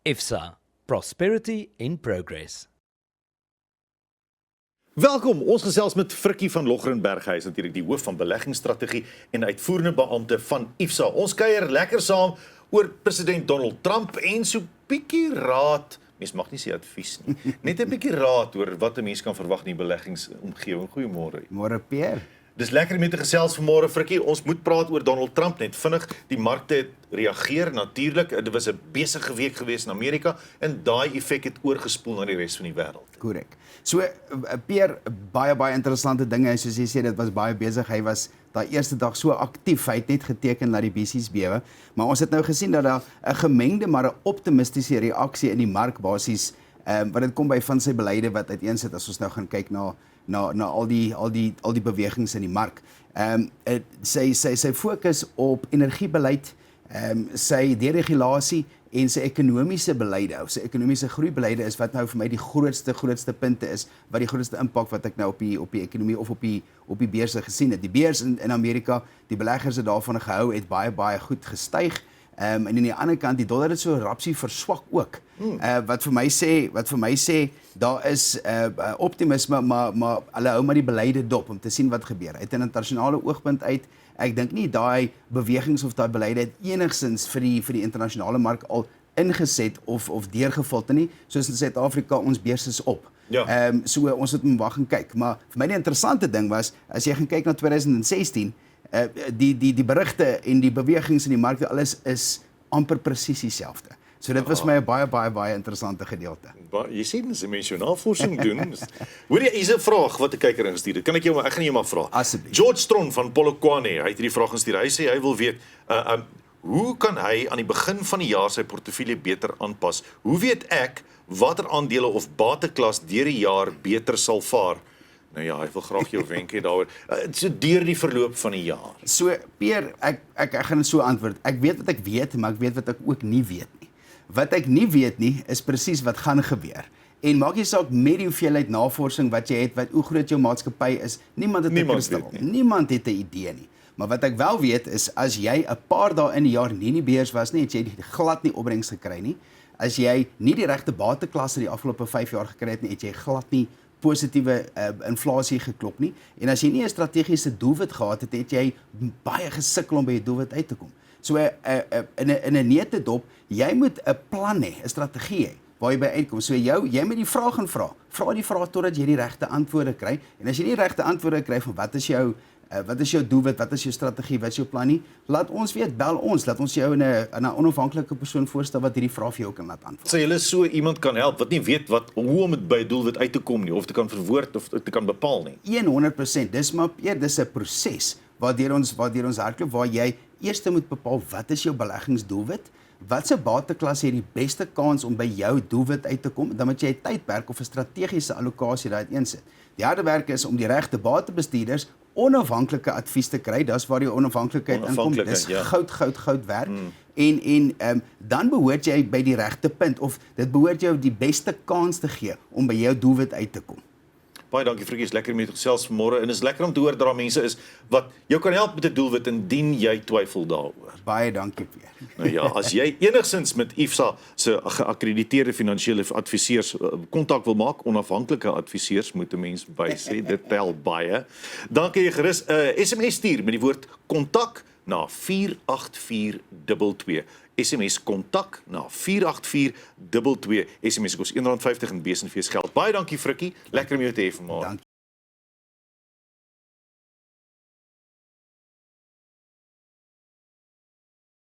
IFSA, Prosperity in Progress. Welkom, ons gesels met Frikkie van Logrenberg. Hy is natuurlik die hoof van beleggingsstrategie en uitvoerende beampte van IFSA. Ons kuier lekker saam oor president Donald Trump en so bietjie raad. Mens mag nie sê advies nie. Net 'n bietjie raad oor wat 'n mens kan verwag in die beleggingsomgewing. Goeiemôre. Môre Pierre. Dis lekker om met te gesels vanmôre, Frikkie. Ons moet praat oor Donald Trump net vinnig. Die markte het reageer natuurlik. Dit was 'n besige week gewees in Amerika en daai effek het oorgespoel na die res van die wêreld. Korrek. So Pierre, baie interessante dinge. Soos jy sê, dit was baie besig. Hy was daai eerste dag so aktief. Hy het net geteken dat die besies bewe. Maar ons het nou gesien dat daar 'n gemengde maar 'n optimistiese reaksie in die mark basies wat dit kom by van sy beleide wat uiteensit as ons nou gaan kyk na al die bewegings in die mark. Sy fokus op energiebeleid, sy deregulasie en sy ekonomiese beleide, of sy ekonomiese groeibeleide is wat nou vir my die grootste punte is, wat die grootste impak wat ek nou op die ekonomie of op die beurse gesien het. Die beurs in Amerika, die beleggers het daarvan gehou, het baie goed gestyg. En aan die ander kant, die dollar het so rapsie verswak ook. Wat vir my sê, daar is optimisme, maar hulle hou maar die beleide dop om te sien wat gebeur. Uit 'n internasionale oogpunt uit, ek dink nie daai bewegings of daai beleide het enigsins vir die internasionale mark al ingeset of deurgefilter nie, soos in Suid-Afrika, ons beurs is op. Ja. So ons het moet wag en kyk. Maar vir my die interessante ding was, as jy gaan kyk na 2016, die berigte en die bewegings in die markte, alles is amper presies dieselfde. So dit was vir my 'n baie interessante gedeelte. Jy sê mens 'n mens jou navorsing doen. Hoor jy, hier's 'n vraag wat 'n kyker ingestuur het. Ek gaan jou maar vra. Asseblief. George Stron van Polokwane, hy het hierdie vraag gestuur. Hy sê hy wil weet, hoe kan hy aan die begin van die jaar sy portefeulje beter aanpas? Hoe weet ek watter aandele of bateklas deur die jaar beter sal vaar? Nou ja, hy wil graag jou wenke daaroor. So deur die verloop van die jaar. So Pierre, ek gaan so antwoord. Ek weet wat ek weet, maar ek weet wat ek ook nie weet nie. Wat ek nie weet nie, is presies wat gaan gebeur. En maak nie saak met die hoeveelheid navorsing wat jy het, hoe groot jou maatskappy is, niemand het 'n kristal. Niemand het 'n idee nie. Maar wat ek wel weet is, as jy 'n paar dae in die jaar nie in die beurs was nie, het jy glad nie opbrengs gekry nie. As jy nie die regte bateklasse die afgelope 5 jaar gekry het nie, het jy glad nie positiewe inflasie geklop nie. En as jy nie 'n strategiese doelwit gehad het, het jy baie gesukkel om by jou doelwit uit te kom. So in 'n neutedop, jy moet 'n plan hê, 'n strategie hê waar jy by uitkom. So jy moet die vraag gaan vra. Vra die vraag totdat jy die regte antwoorde kry. En as jy nie regte antwoorde kry van wat is jou doelwit, wat is jou strategie, wat is jou plan nie, laat ons weet, bel ons, laat ons jou in 'n onafhanklike persoon voorstel wat hierdie vraag vir jou kan laat antwoord. So jy so iemand kan help wat nie weet hoe om dit by 'n doelwit uit te kom nie, of te kan verwoord of te kan bepaal nie. 100%. Dis 'n proses waardeur ons hardloop, waar jy eers moet bepaal wat is jou beleggingsdoelwit, watse bateklas het die beste kans om by jou doelwit uit te kom, dan moet jy 'n tydperk of 'n strategiese allocasie daar uiteensit. Die harde werk is om die regte batebestuurders onafhanklike advies te kry. Dis waar die onafhanklikheid inkom. Dis goud werk. En dan behoort jy by die regte punt, of dit behoort jou die beste kans te gee om by jou doelwit uit te kom. Baie dankie Frikkie, is lekker met jou gesels vanmôre en is lekker om te hoor dat daar mense is wat jou kan help met 'n doelwit indien jy twyfel daaroor. Baie dankie Pierre. Nou ja, as jy enigsins met IFSA se geakkrediteerde finansiële adviseurs kontak wil maak, onafhanklike adviseurs moet 'n mens by sê, dit tel baie. Dan kan jy gerus 'n SMS stuur met die woord kontak na 48422. SMS kontak na 48422. SMS kos R1.50 en besenfees geld. Baie dankie Frikkie, lekker om jou te hê vanmôre.